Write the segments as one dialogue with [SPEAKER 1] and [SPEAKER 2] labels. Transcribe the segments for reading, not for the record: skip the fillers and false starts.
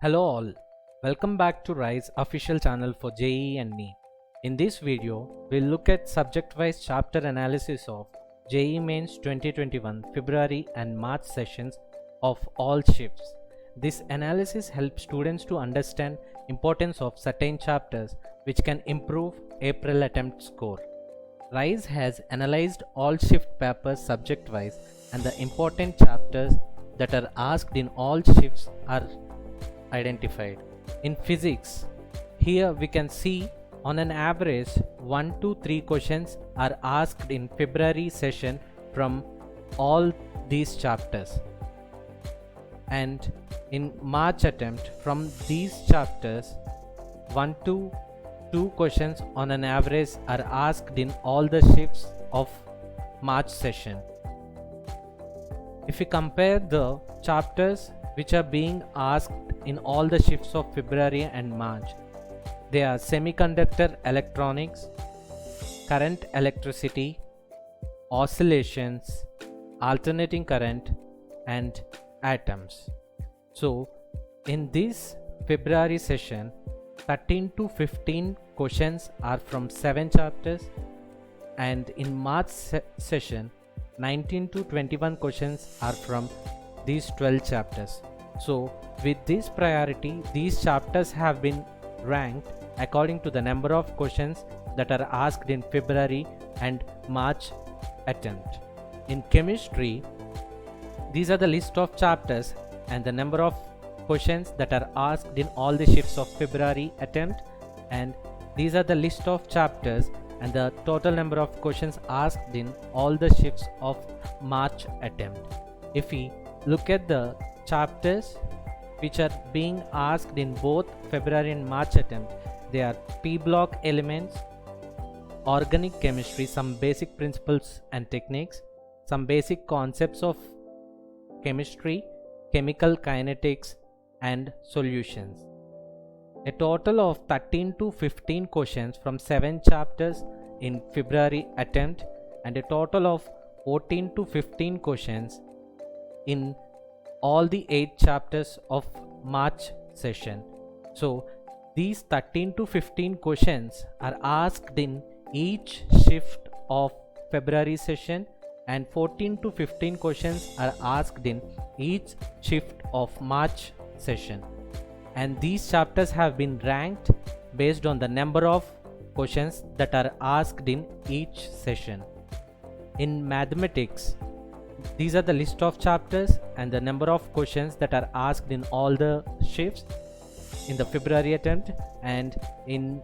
[SPEAKER 1] Hello all, welcome back to Rise official channel for JEE and NEET. In this video, we'll look at subject-wise chapter analysis of JEE Mains 2021 February and March sessions of all shifts. This analysis helps students to understand importance of certain chapters which can improve April attempt score. Rise has analyzed all shift papers subject-wise and the important chapters that are asked in all shifts are identified. In physics, here we can see on an average 1 to 3 questions are asked in February session from all these chapters, and in March attempt from these chapters 1 to 2 questions on an average are asked in all the shifts of March session. If we compare the chapters which are being asked in all the shifts of February and March, they are semiconductor electronics, current electricity, oscillations, alternating current, and atoms. So in this February session, 13 to 15 questions are from 7 chapters, and in March session 19 to 21 questions are from these 12 chapters. So with this priority, these chapters have been ranked according to the number of questions that are asked in February and March attempt. In chemistry, these are the list of chapters and the number of questions that are asked in all the shifts of February attempt, and these are the list of chapters and the total number of questions asked in all the shifts of March attempt. If we look at the chapters which are being asked in both February and March attempt, they are P block elements, organic chemistry, some basic principles and techniques, some basic concepts of chemistry, chemical kinetics, and solutions. A total of 13 to 15 questions from 7 chapters in February attempt, and a total of 14 to 15 questions in all the 8 chapters of March session. So these 13 to 15 questions are asked in each shift of February session, and 14 to 15 questions are asked in each shift of March session, and these chapters have been ranked based on the number of questions that are asked in each session. In mathematics, these are the list of chapters and the number of questions that are asked in all the shifts in the February attempt, and in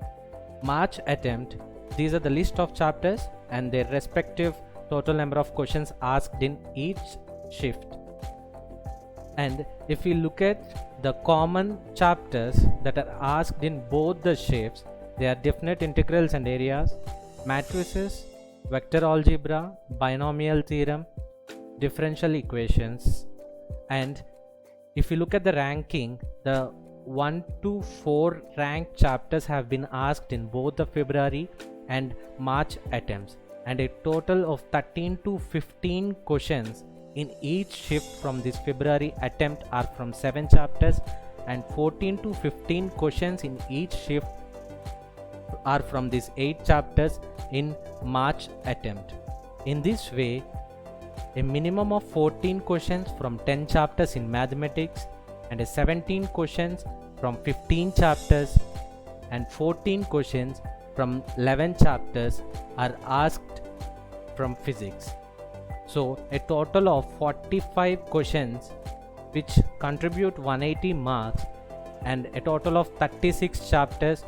[SPEAKER 1] March attempt these are the list of chapters and their respective total number of questions asked in each shift. And if we look at the common chapters that are asked in both the shifts, they are definite integrals and areas, matrices, vector algebra, binomial theorem, differential equations. And if you look at the ranking, the 1 to 4 ranked chapters have been asked in both the February and March attempts, and a total of 13 to 15 questions in each shift from this February attempt are from 7 chapters, and 14 to 15 questions in each shift are from these 8 chapters in March attempt. In this way, a minimum of 14 questions from 10 chapters in mathematics, and a 17 questions from 15 chapters, and 14 questions from 11 chapters are asked from physics. So a total of 45 questions which contribute 180 marks, and a total of 36 chapters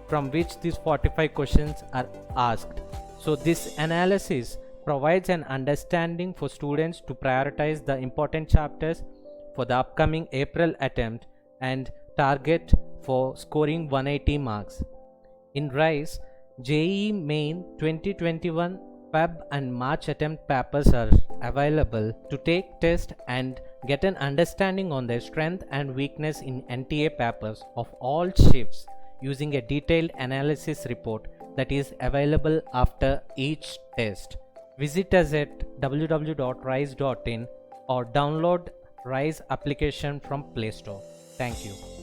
[SPEAKER 1] from which these 45 questions are asked. So this analysis provides an understanding for students to prioritize the important chapters for the upcoming April attempt and target for scoring 180 marks. In Rise, JEE Main 2021 Feb and March attempt papers are available to take test and get an understanding on their strength and weakness in NTA papers of all shifts using a detailed analysis report that is available after each test. Visit us at www.rise.in or download Rise application from Play Store. Thank you.